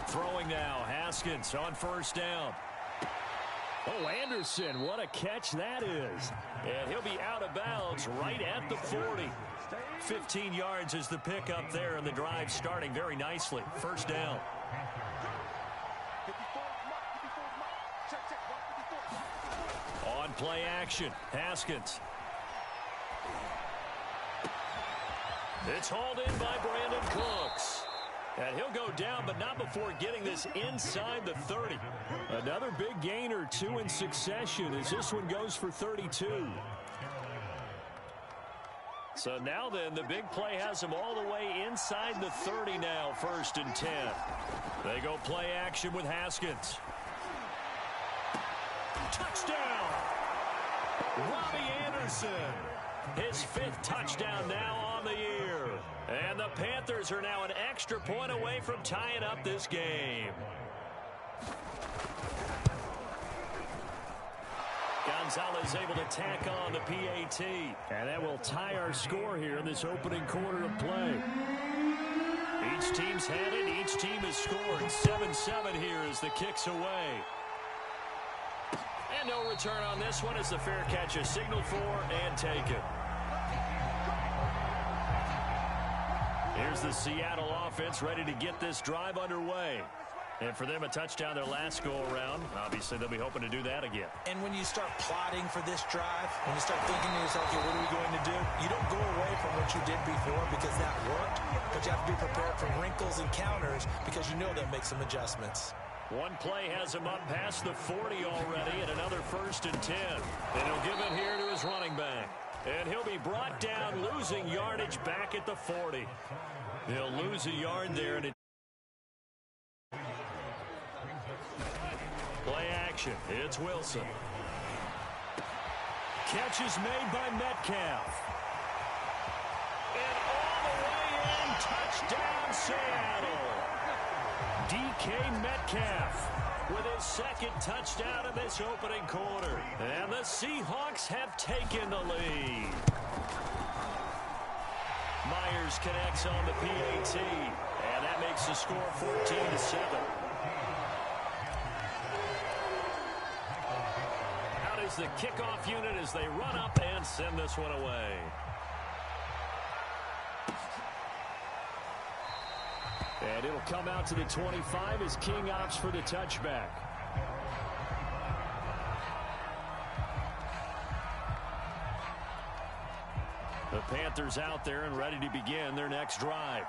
Throwing now, Haskins on first down. Oh, Anderson, what a catch that is. And he'll be out of bounds right at the 40. 15 yards is the pickup there, and the drive starting very nicely. First down. On play action, Haskins. It's hauled in by Brandon Cooks. And he'll go down, but not before getting this inside the 30. Another big gain or two in succession as this one goes for 32. So now then, the big play has him all the way inside the 30 now, 1st and 10. They go play action with Haskins. Touchdown! Robbie Anderson. His 5th touchdown now on the year. And the Panthers are now an extra point away from tying up this game. Gonzalez able to tack on the PAT. And that will tie our score here in this opening quarter of play. Each team's had it. Each team has scored. 7-7 here as the kick's away. And no return on this one as the fair catch is signaled for and taken. Here's the Seattle offense ready to get this drive underway. And for them, a touchdown their last go-around. Obviously, they'll be hoping to do that again. And when you start plotting for this drive, when you start thinking to yourself, okay, what are we going to do? You don't go away from what you did before because that worked. But you have to be prepared for wrinkles and counters because you know they'll make some adjustments. One play has him up past the 40 already, and another 1st and 10. And he'll give it here to his running back. And he'll be brought down, losing yardage back at the 40. They'll lose a yard there. And play action. It's Wilson. Catch is made by Metcalf. And all the way in, touchdown Seattle. DK Metcalf with his 2nd touchdown of this opening quarter. And the Seahawks have taken the lead. Myers connects on the PAT. And that makes the score 14-7. Out is the kickoff unit as they run up and send this one away. And it'll come out to the 25 as King opts for the touchback. The Panthers out there and ready to begin their next drive.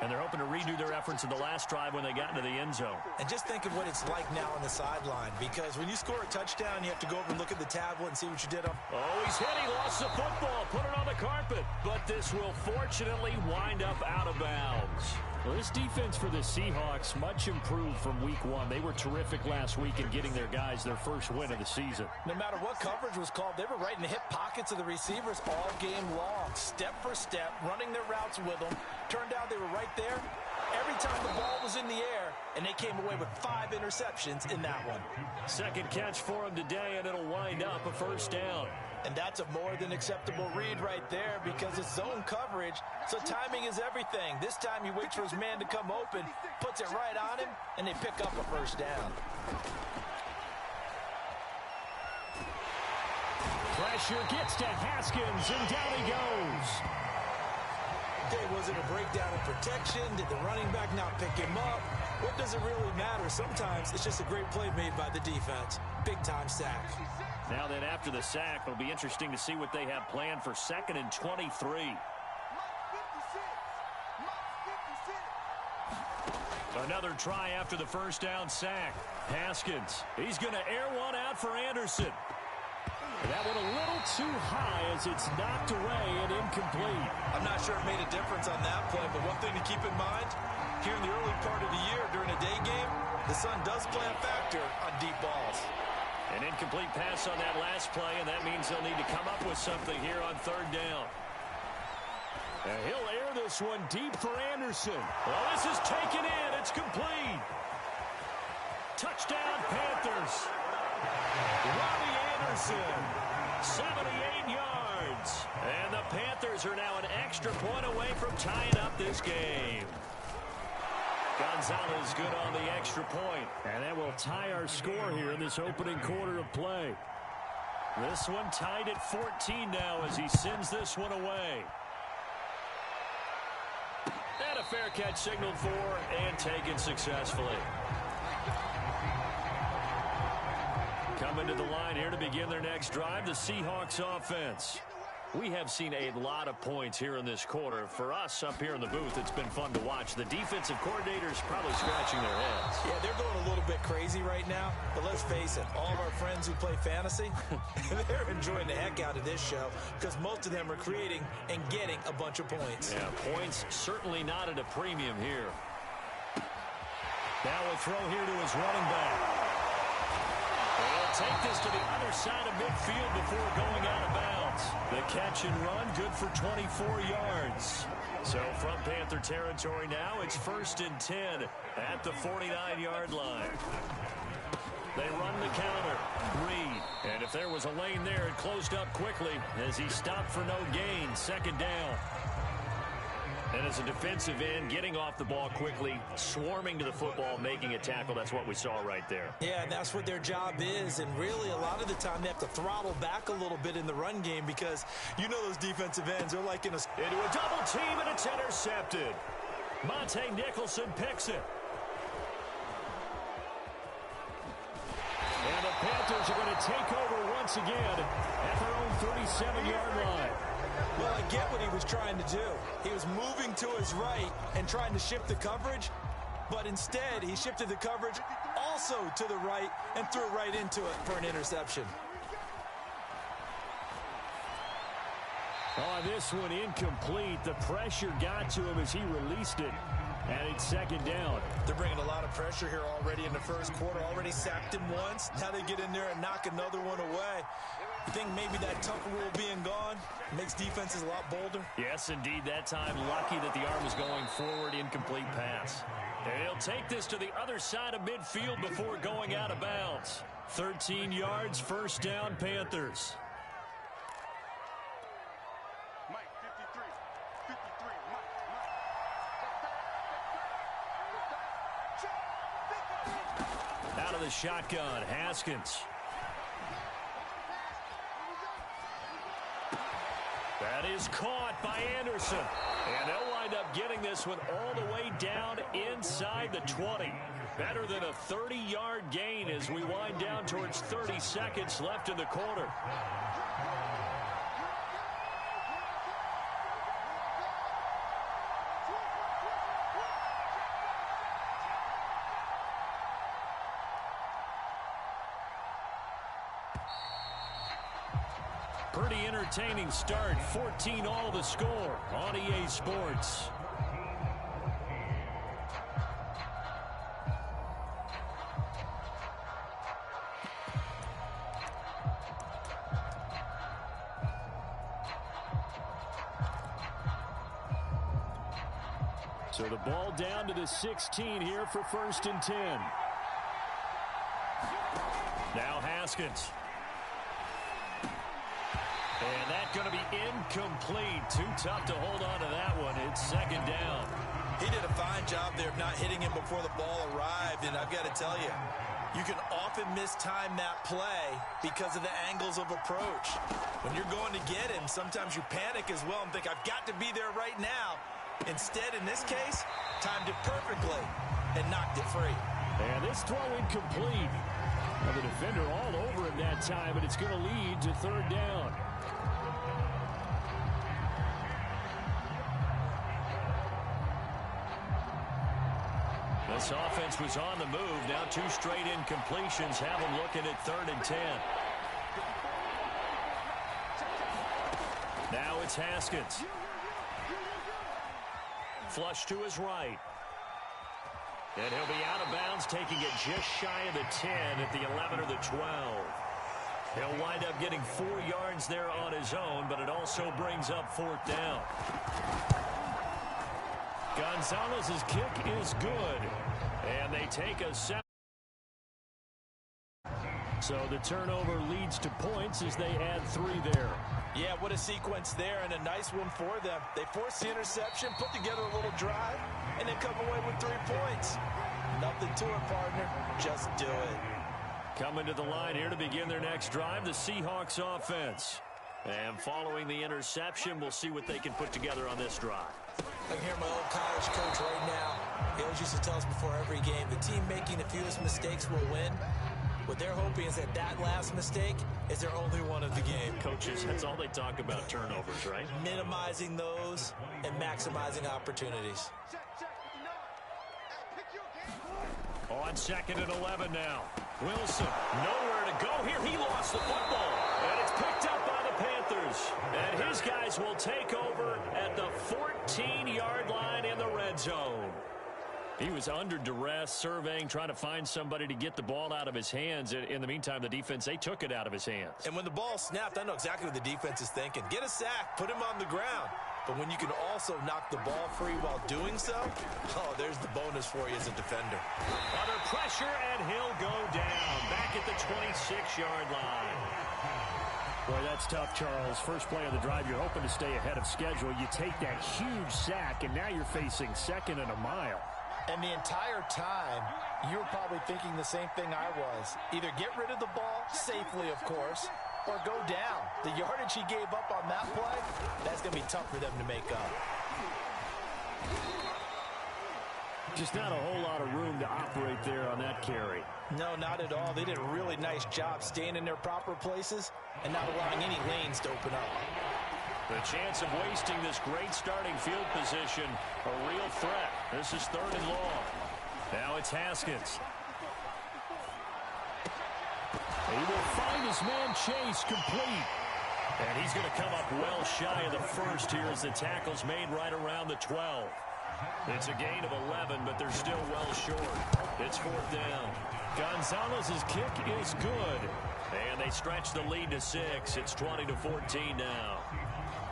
And they're hoping to redo their efforts in the last drive when they got into the end zone. And just think of what it's like now on the sideline, because when you score a touchdown, you have to go over and look at the tablet and see what you did. Oh, he's hit. He lost the football. Put it on the carpet. But this will fortunately wind up out of bounds. Well, this defense for the Seahawks much improved from week 1. They were terrific last week in getting their guys their first win of the season. No matter what coverage was called, they were right in the hip pockets of the receivers all game long, step for step, running their routes with them. Turned out they were right there every time the ball was in the air, and they came away with 5 interceptions in that one. 2nd catch for him today, and it'll wind up a 1st down. And that's a more than acceptable read right there because it's zone coverage, so timing is everything. This time he waits for his man to come open, puts it right on him, and they pick up a 1st down. Pressure gets to Haskins, and down he goes. Okay, was it a breakdown in protection? Did the running back not pick him up? What does it really matter? Sometimes it's just a great play made by the defense. Big-time sack. Now then, after the sack, it'll be interesting to see what they have planned for 2nd and 23. Another try after the 1st down sack. Haskins, he's going to air one out for Anderson. That one a little too high as it's knocked away and incomplete. I'm not sure it made a difference on that play, but one thing to keep in mind, here in the early part of the year during a day game, the sun does play a factor on deep balls. An incomplete pass on that last play, and that means they'll need to come up with something here on 3rd down. And he'll air this one deep for Anderson. Well, this is taken in. It's complete. Touchdown, Panthers. Robbie Anderson, 78 yards. And the Panthers are now an extra point away from tying up this game. Gonzalez good on the extra point. And that will tie our score here in this opening quarter of play. This one tied at 14 now as he sends this one away. And a fair catch signaled for and taken successfully. Coming to the line here to begin their next drive, the Seahawks offense. We have seen a lot of points here in this quarter. For us up here in the booth, it's been fun to watch. The defensive coordinators probably scratching their heads. Yeah, they're going a little bit crazy right now. But let's face it, all of our friends who play fantasy, they're enjoying the heck out of this show because most of them are creating and getting a bunch of points. Yeah, points certainly not at a premium here. Now a throw here to his running back. He'll take this to the other side of midfield before going out of bounds. The catch and run, good for 24 yards. So from Panther territory now, it's 1st and 10 at the 49-yard line. They run the counter. Reed. And if there was a lane there, it closed up quickly as he stopped for no gain. 2nd down. And as a defensive end, getting off the ball quickly, swarming to the football, making a tackle. That's what we saw right there. Yeah, and that's what their job is. And really, a lot of the time, they have to throttle back a little bit in the run game because you know those defensive ends are like into a double team, and it's intercepted. Monte Nicholson picks it. And the Panthers are going to take over once again at their own 37-yard line. Well, I get what he was trying to do. He was moving to his right and trying to shift the coverage, but instead he shifted the coverage also to the right and threw it right into it for an interception. On this one, incomplete. The pressure got to him as he released it. And it's 2nd down. They're bringing a lot of pressure here already in the first quarter. Already sacked him once. Now they get in there and knock another one away. You think maybe that Tucker rule being gone makes defenses a lot bolder? Yes, indeed. That time, lucky that the arm was going forward. Incomplete pass. And he'll take this to the other side of midfield before going out of bounds. 13 yards, 1st down, Panthers. Out of the shotgun, Haskins. That is caught by Anderson. And they'll wind up getting this one all the way down inside the 20. Better than a 30-yard gain as we wind down towards 30 seconds left in the quarter. Pretty entertaining start. 14-all the score on EA Sports. So the ball down to the 16 here for 1st and 10. Now Haskins. And that's going to be incomplete. Too tough to hold on to that one. It's 2nd down. He did a fine job there of not hitting him before the ball arrived. And I've got to tell you, you can often mistime that play because of the angles of approach. When you're going to get him, sometimes you panic as well and think, I've got to be there right now. Instead, in this case, timed it perfectly and knocked it free. And this throw incomplete. Well, the defender all over him that time, but it's going to lead to 3rd down. This offense was on the move. Now 2 straight incompletions have them looking at 3rd and 10. Now it's Haskins. Flush to his right. And he'll be out of bounds, taking it just shy of the 10 at the 11 or the 12. He'll wind up getting 4 yards there on his own, but it also brings up 4th down. Gonzalez's kick is good. And they take a 7. So the turnover leads to points as they add 3 there. Yeah, what a sequence there, and a nice one for them. They force the interception, put together a little drive, and then come away with 3 points. Nothing to it, partner. Just do it. Coming to the line here to begin their next drive, the Seahawks offense. And following the interception, we'll see what they can put together on this drive. I can hear my old college coach right now. He always used to tell us before every game, the team making the fewest mistakes will win. What they're hoping is that that last mistake is their only one of the game. Coaches, that's all they talk about, turnovers, right? Minimizing those and maximizing opportunities. On 2nd and 11 now. Wilson, nowhere to go here. He lost the football. And it's picked up by the Panthers. And his guys will take over at the 14-yard line in the red zone. He was under duress, surveying, trying to find somebody to get the ball out of his hands. In the meantime, the defense, they took it out of his hands. And when the ball snapped, I know exactly what the defense is thinking. Get a sack, put him on the ground. But when you can also knock the ball free while doing so, oh, there's the bonus for you as a defender. Under pressure, and he'll go down. Back at the 26-yard line. Boy, that's tough, Charles. First play of the drive, you're hoping to stay ahead of schedule. You take that huge sack, and now you're facing 2nd and a mile. And the entire time, you were probably thinking the same thing I was. Either get rid of the ball, safely, of course, or go down. The yardage he gave up on that play, that's going to be tough for them to make up. Just not a whole lot of room to operate there on that carry. No, not at all. They did a really nice job staying in their proper places and not allowing any lanes to open up. The chance of wasting this great starting field position, a real threat. This is 3rd and long. Now it's Haskins. He will find his man Chase complete. And he's going to come up well shy of the first here as the tackle's made right around the 12. It's a gain of 11, but they're still well short. It's 4th down. Gonzalez's kick is good. And they stretch the lead to 6. It's 20-14 now.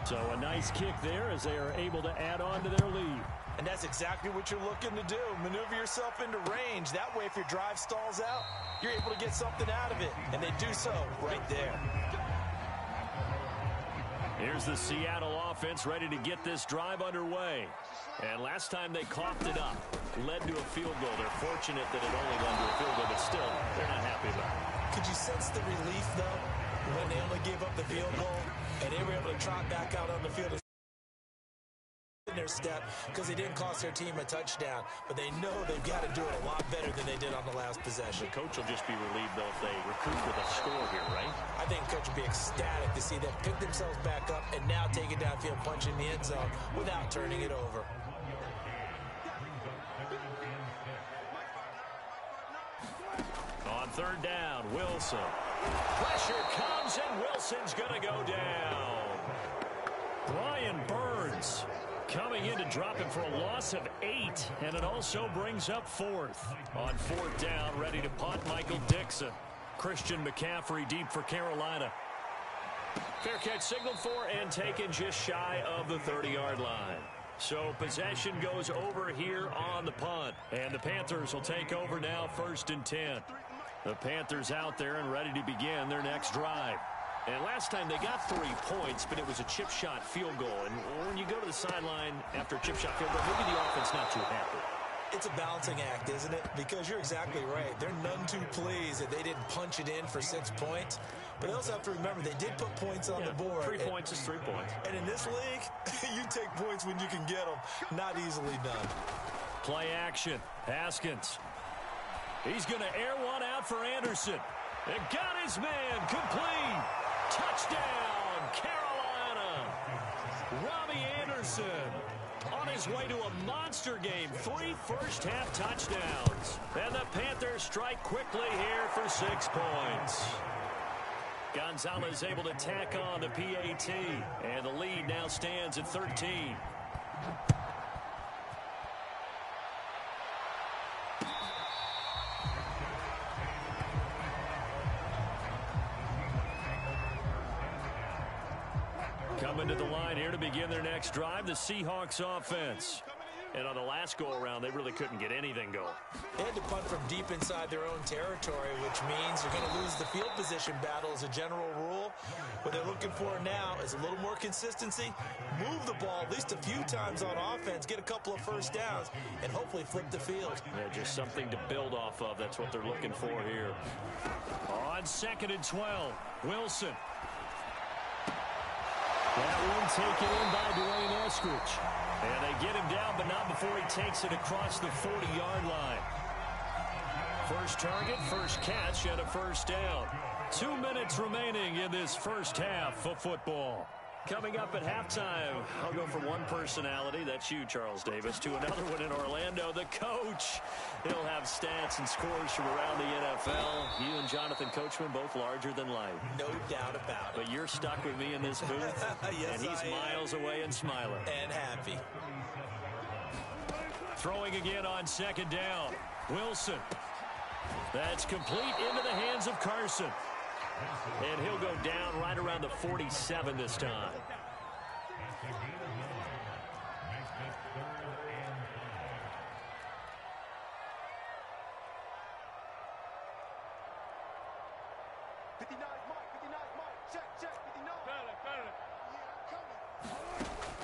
So a nice kick there as they are able to add on to their lead. And that's exactly what you're looking to do. Maneuver yourself into range. That way, if your drive stalls out, you're able to get something out of it. And they do so right there. Here's the Seattle offense ready to get this drive underway. And last time they coughed it up, led to a field goal. They're fortunate that it only led to a field goal, but still, they're not happy about it. Could you sense the relief, though, when they only gave up the field goal and they were able to trot back out on the field in their step because they didn't cost their team a touchdown, but they know they've got to do it a lot better than they did on the last possession. The coach will just be relieved, though, if they recruit with a score here, right? I think the coach will be ecstatic to see them pick themselves back up and now take it downfield, punch in the end zone without turning it over. On 3rd down, Wilson. Pressure comes, and Wilson's going to go down. Brian Burns coming in to drop him for a loss of 8, and it also brings up 4th. On 4th down, ready to punt, Michael Dixon. Christian McCaffrey deep for Carolina. Fair catch signaled for and taken just shy of the 30-yard line. So possession goes over here on the punt, and the Panthers will take over now 1st and 10. The Panthers out there and ready to begin their next drive. And last time they got 3 points, but it was a chip shot field goal. And when you go to the sideline after a chip shot field goal, maybe the offense not too happy. It's a balancing act, isn't it? Because you're exactly right. They're none too pleased that they didn't punch it in for 6 points. But they also have to remember they did put points on the board. 3 points is 3 points. And in this league, you take points when you can get them. Not easily done. Play action. Haskins. He's going to air one out for Anderson. And got his man complete. Touchdown, Carolina. Robbie Anderson on his way to a monster game. 3 first-half touchdowns. And the Panthers strike quickly here for 6 points. Gonzalez able to tack on the PAT. And the lead now stands at 13. Coming to the line here to begin their next drive, the Seahawks offense. And on the last go-around, they really couldn't get anything going. They had to punt from deep inside their own territory, which means you're going to lose the field position battle as a general rule. What they're looking for now is a little more consistency, move the ball at least a few times on offense, get a couple of first downs, and hopefully flip the field. Yeah, just something to build off of. That's what they're looking for here. On 2nd and 12, Wilson. That one taken in by Dwayne Eskridge. And they get him down, but not before he takes it across the 40-yard line. First target, first catch, and a first down. 2 minutes remaining in this first half of football. Coming up at halftime, I'll go from one personality, that's you, Charles Davis, to another one in Orlando, the coach. He'll have stats and scores from around the NFL. You and Jonathan Coachman, both larger than life. No doubt about it. But you're stuck with me in this booth, yes, and he's miles away and smiling. And happy. Throwing again on 2nd down. Wilson. That's complete into the hands of Carson. And he'll go down right around the 47 this time.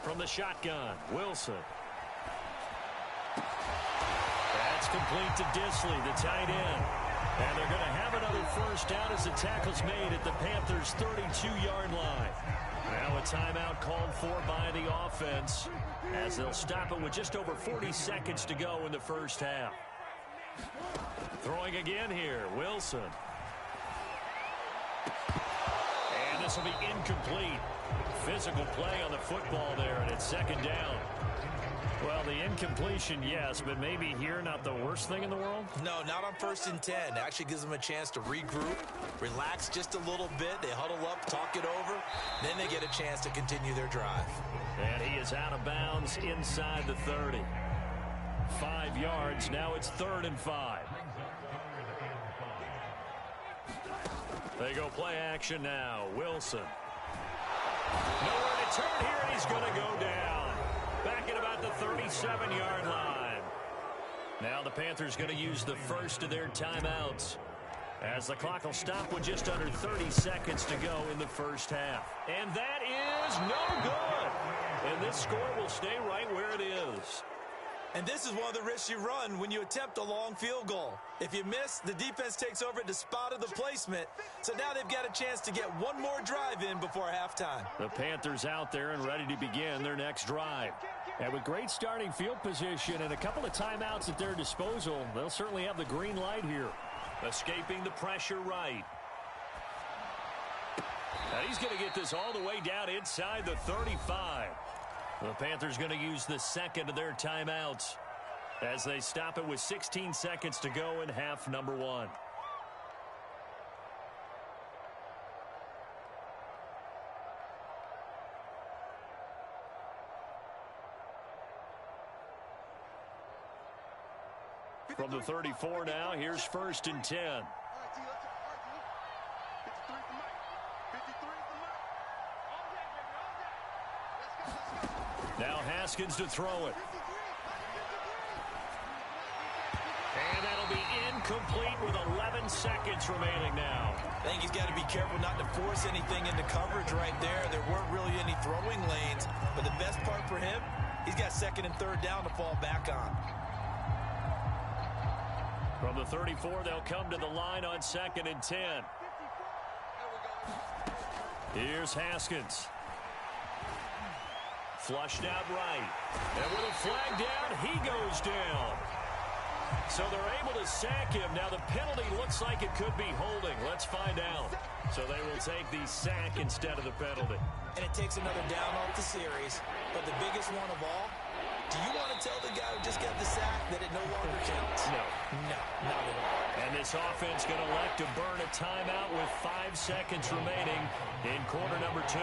From the shotgun, Wilson. That's complete to Disley, the tight end. And they're going to have another first down as the tackle's made at the Panthers' 32-yard line. Now a timeout called for by the offense as they'll stop it with just over 40 seconds to go in the first half. Throwing again here, Wilson. And this will be incomplete. Physical play on the football there, and it's 2nd down. Well, the incompletion, yes, but maybe here not the worst thing in the world? No, not on 1st and 10. It actually gives them a chance to regroup, relax just a little bit. They huddle up, talk it over. Then they get a chance to continue their drive. And he is out of bounds inside the 30. 5 yards. Now it's 3rd and 5. They go play action now. Wilson. Nowhere to turn here, and he's going to go down. Back at about the 37-yard line. Now the Panthers going to use the first of their timeouts as the clock will stop with just under 30 seconds to go in the first half. And that is no good. And this score will stay right where it is. And this is one of the risks you run when you attempt a long field goal. If you miss, the defense takes over at the spot of the placement. So now they've got a chance to get one more drive in before halftime. The Panthers out there and ready to begin their next drive. And with great starting field position and a couple of timeouts at their disposal, they'll certainly have the green light here. Escaping the pressure right. And he's going to get this all the way down inside the 35. The Panthers going to use the second of their timeouts as they stop it with 16 seconds to go in half number 1. From the 34 now, here's 1st and 10. Now Haskins to throw it. And that'll be incomplete with 11 seconds remaining now. I think he's got to be careful not to force anything into coverage right there. There weren't really any throwing lanes. But the best part for him, he's got 2nd and 3rd down to fall back on. From the 34, they'll come to the line on 2nd and 10. Here's Haskins. Flushed out right. And with a flag down, he goes down. So they're able to sack him. Now the penalty looks like it could be holding. Let's find out. So they will take the sack instead of the penalty. And it takes another down off the series. But the biggest one of all, do you want to tell the guy who just got the sack that it no longer counts? No. No, not at all. And this offense going to elect to burn a timeout with 5 seconds remaining in quarter number 2.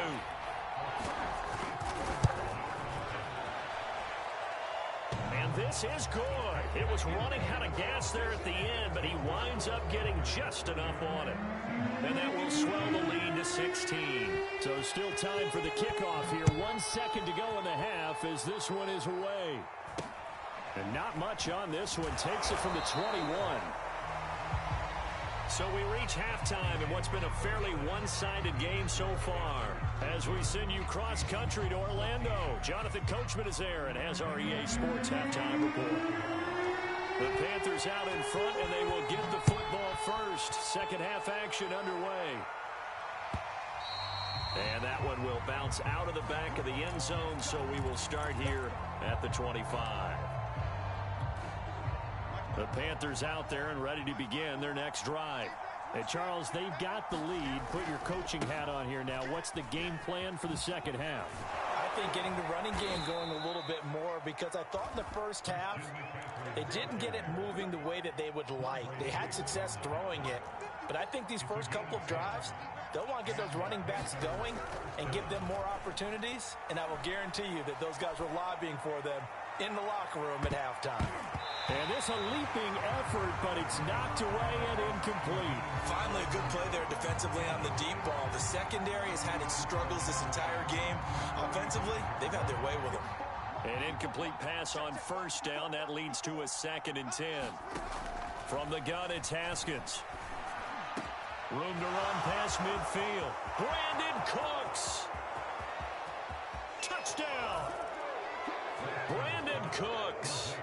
And this is good. It was running out of gas there at the end, but he winds up getting just enough on it. And that will swell the lead to 16. So still time for the kickoff here. 1 second to go in the half as this one is away. And not much on this one. Takes it from the 21. So we reach halftime in what's been a fairly one-sided game so far. As we send you cross-country to Orlando, Jonathan Coachman is there and has our EA Sports halftime report. The Panthers out in front, and they will get the football first. Second half action underway. And that one will bounce out of the back of the end zone, so we will start here at the 25. The Panthers out there and ready to begin their next drive. Hey, Charles, they've got the lead. Put your coaching hat on here now. What's the game plan for the second half? I think getting the running game going a little bit more, because I thought in the first half they didn't get it moving the way that they would like. They had success throwing it, but I think these first couple of drives, they'll want to get those running backs going and give them more opportunities, and I will guarantee you that those guys were lobbying for them in the locker room at halftime. And this a leaping effort, but it's knocked away and incomplete. Finally, a good play there defensively on the deep ball. The secondary has had its struggles this entire game. Offensively, they've had their way with them. An incomplete pass on first down. That leads to a 2nd and 10. From the gun, it's Haskins. Room to run past midfield. Brandon Cooks. Touchdown. Brandon Cooks.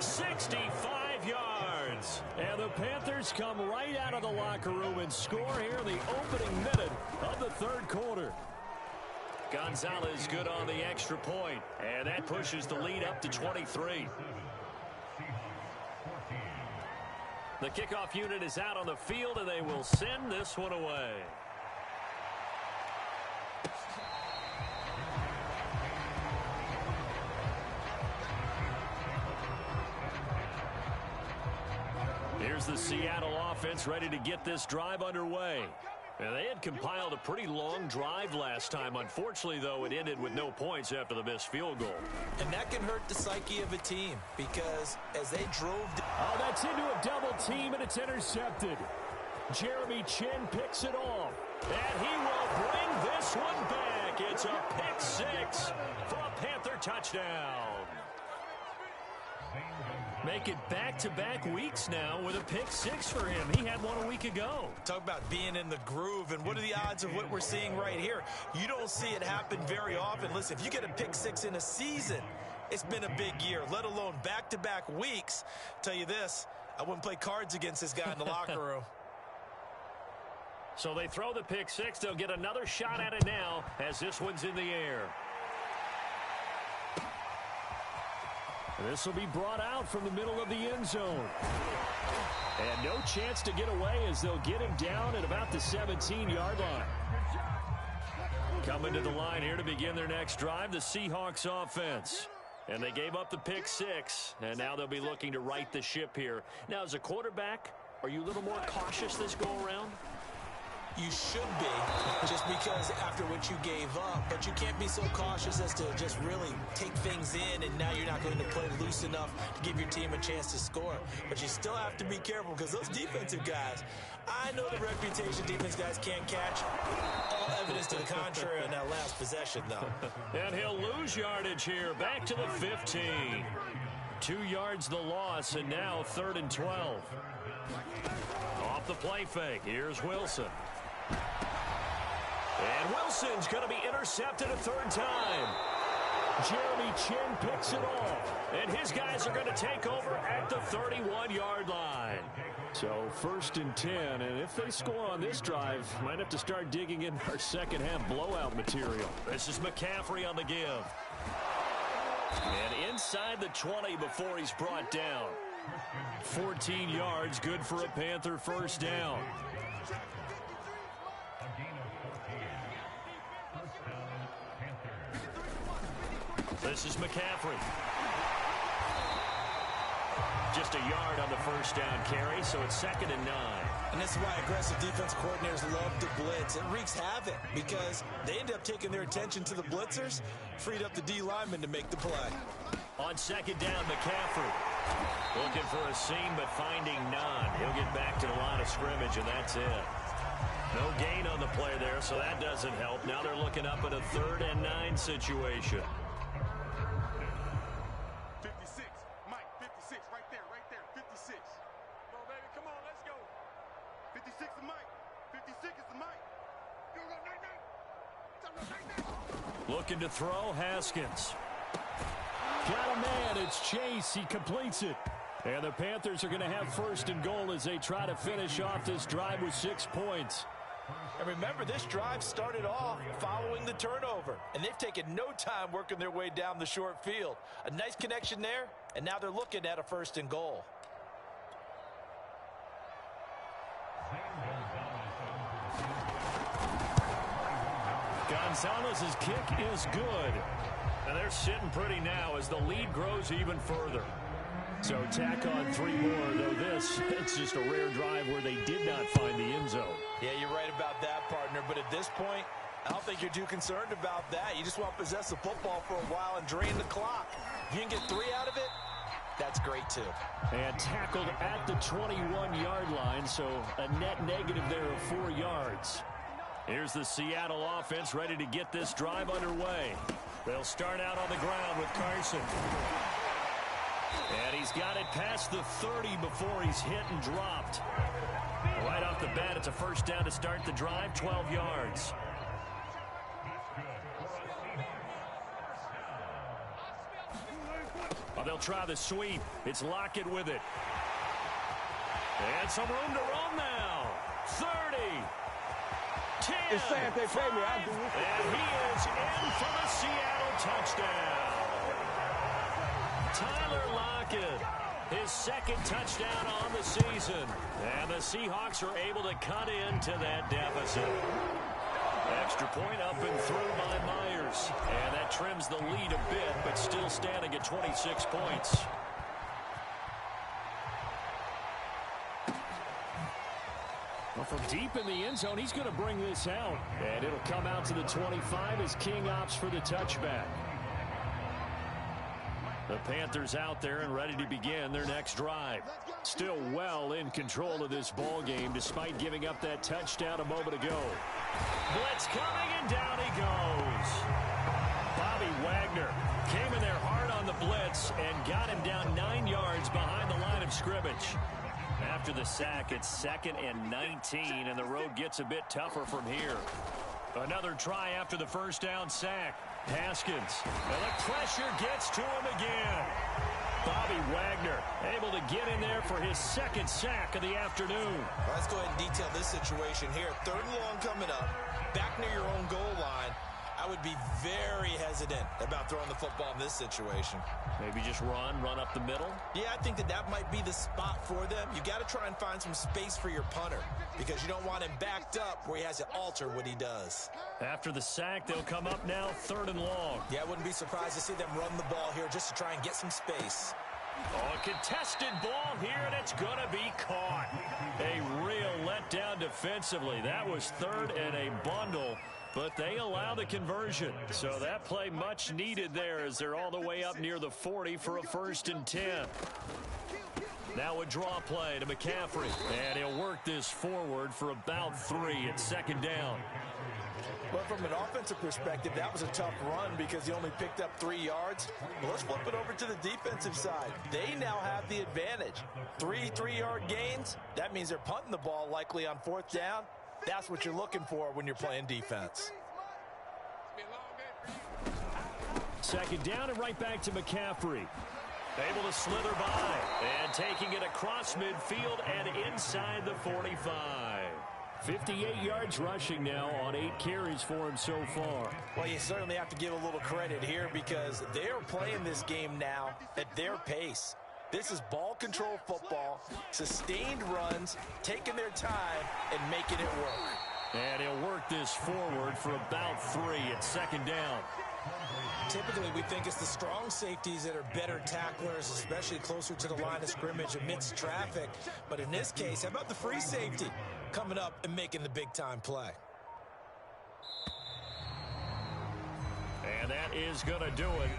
65 yards. And the Panthers come right out of the locker room and score here in the opening minute of the third quarter. Gonzalez good on the extra point, and that pushes the lead up to 23. The kickoff unit is out on the field, and they will send this one away. Here's the Seattle offense ready to get this drive underway. And they had compiled a pretty long drive last time. Unfortunately, though, it ended with no points after the missed field goal. And that can hurt the psyche of a team, because as they drove... Oh, that's into a double team, and it's intercepted. Jeremy Chin picks it off. And he will bring this one back. It's a pick six for a Panther touchdown. Make it back-to-back weeks now with a pick six for him. He had one a week ago. Talk about being in the groove, and what are the odds of what we're seeing right here? You don't see it happen very often. Listen, if you get a pick six in a season, it's been a big year, let alone back-to-back weeks. Tell you this, I wouldn't play cards against this guy in the locker room. So they throw the pick six. They'll get another shot at it now as this one's in the air. This will be brought out from the middle of the end zone. And no chance to get away as they'll get him down at about the 17-yard line. Coming to the line here to begin their next drive, the Seahawks offense. And they gave up the pick six, and now they'll be looking to right the ship here. Now, as a quarterback, are you a little more cautious this go-around? You should be, just because after what you gave up. But you can't be so cautious as to just really take things in, and now you're not going to play loose enough to give your team a chance to score. But you still have to be careful, because those defensive guys, I know the reputation defense guys can't catch. All evidence to the contrary on that last possession, though. And he'll lose yardage here, back to the 15. 2 yards the loss, and now 3rd and 12. Off the play fake, here's Wilson. And Wilson's going to be intercepted a third time. Jeremy Chin picks it off. And his guys are going to take over at the 31-yard line. So 1st and 10. And if they score on this drive, might have to start digging in our second half blowout material. This is McCaffrey on the give. And inside the 20 before he's brought down. 14 yards, good for a Panther first down. This is McCaffrey. Just a yard on the first down carry, so it's 2nd and 9. And this is why aggressive defensive coordinators love to blitz. It wreaks havoc because they end up taking their attention to the blitzers, freed up the D lineman to make the play. On 2nd down, McCaffrey looking for a seam, but finding none. He'll get back to the line of scrimmage, and that's it. No gain on the play there, so that doesn't help. Now they're looking up at a 3rd and 9 situation. 56, Mike, 56. 56 is Mike. 56 is the Mike. Looking to throw, Haskins. Got a man, it's Chase, he completes it. And the Panthers are going to have first and goal as they try to finish off this drive with 6 points. And remember, this drive started off following the turnover, and they've taken no time working their way down the short field. A nice connection there, and now they're looking at a first and goal. Gonzalez's kick is good. And they're sitting pretty now as the lead grows even further. So tack on 3 more, though it's just a rare drive where they did not find the end zone. Yeah, you're right about that, partner. But at this point, I don't think you're too concerned about that. You just want to possess the football for a while and drain the clock. If you can get 3 out of it, that's great, too. And tackled at the 21-yard line, so a net negative there of 4 yards. Here's the Seattle offense ready to get this drive underway. They'll start out on the ground with Carson. And he's got it past the 30 before he's hit and dropped. Right off the bat, it's a first down to start the drive, 12 yards. Well, they'll try the sweep. It's Lockett with it. And some room to run now. 30. 10. It's sad they pay me. I do it. And he is in for the Seattle touchdown. Tyler Lockett, his second touchdown on the season. And the Seahawks are able to cut into that deficit. Extra point up and through by Myers. And that trims the lead a bit, but still standing at 26 points. Well, from deep in the end zone, he's going to bring this out. And it'll come out to the 25 as King opts for the touchback. The Panthers out there and ready to begin their next drive. Still well in control of this ball game despite giving up that touchdown a moment ago. Blitz coming and down he goes. Bobby Wagner came in there hard on the blitz and got him down 9 yards behind the line of scrimmage. After the sack, it's 2nd and 19, and the road gets a bit tougher from here. Another try after the first down sack. Haskins, and the pressure gets to him again. Bobby Wagner able to get in there for his 2nd sack of the afternoon. Let's go ahead and detail this situation here. 3rd and long coming up, back near your own goal line. I would be very hesitant about throwing the football in this situation. Maybe just run up the middle? Yeah, I think that might be the spot for them. You got to try and find some space for your punter because you don't want him backed up where he has to alter what he does. After the sack, they'll come up now 3rd and long. Yeah, I wouldn't be surprised to see them run the ball here just to try and get some space. Oh, a contested ball here, and it's going to be caught. A real letdown defensively. That was 3rd and a bundle. But they allow the conversion. So that play much needed there as they're all the way up near the 40 for a 1st and 10. Now a draw play to McCaffrey. And he'll work this forward for about 3 at 2nd down. Well, from an offensive perspective, that was a tough run because he only picked up 3 yards. Well, let's flip it over to the defensive side. They now have the advantage. 3 3-yard gains. That means they're punting the ball likely on 4th down. That's what you're looking for when you're playing defense. 2nd down and right back to McCaffrey. Able to slither by and taking it across midfield and inside the 45. 58 yards rushing now on 8 carries for him so far. Well, you certainly have to give a little credit here because they're playing this game now at their pace. This is ball control football, sustained runs, taking their time, and making it work. And he'll work this forward for about 3 at 2nd down. Typically, we think it's the strong safeties that are better tacklers, especially closer to the line of scrimmage amidst traffic. But in this case, how about the free safety coming up and making the big-time play? And that is going to do it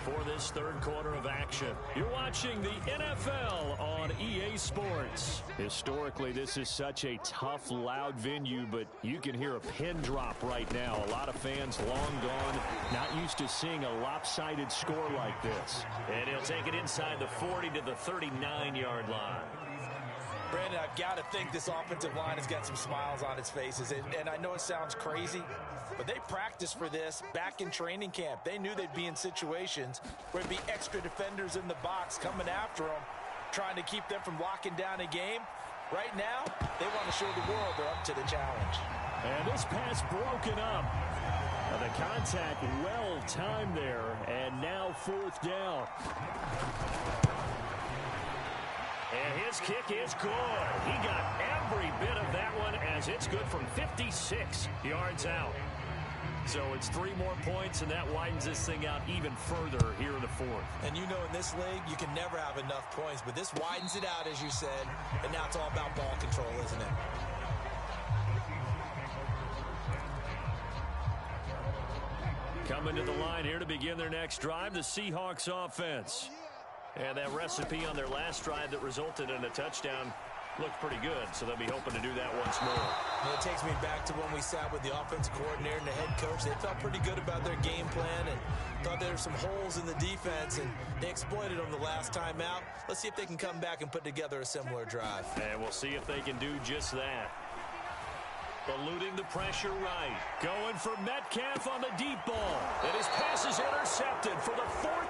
for this 3rd quarter of action. You're watching the NFL on EA Sports. Historically, this is such a tough, loud venue, but you can hear a pin drop right now. A lot of fans long gone, not used to seeing a lopsided score like this. And he'll take it inside the 40 to the 39-yard line. Brandon, I've got to think this offensive line has got some smiles on its faces. And I know it sounds crazy, but they practiced for this back in training camp. They knew they'd be in situations where there'd be extra defenders in the box coming after them, trying to keep them from locking down a game. Right now, they want to show the world they're up to the challenge. And this pass broken up. The contact well timed there, and now fourth down. And his kick is good. He got every bit of that one as it's good from 56 yards out. So it's 3 more points, and that widens this thing out even further here in the fourth. And you know in this league, you can never have enough points, but this widens it out, as you said, and now it's all about ball control, isn't it? Coming to the line here to begin their next drive, the Seahawks offense. And that recipe on their last drive that resulted in a touchdown looked pretty good, so they'll be hoping to do that once more. And it takes me back to when we sat with the offensive coordinator and the head coach. They felt pretty good about their game plan and thought there were some holes in the defense, and they exploited them the last time out. Let's see if they can come back and put together a similar drive. And we'll see if they can do just that. Eluding the pressure right. Going for Metcalf on the deep ball. And his pass is intercepted for the 4th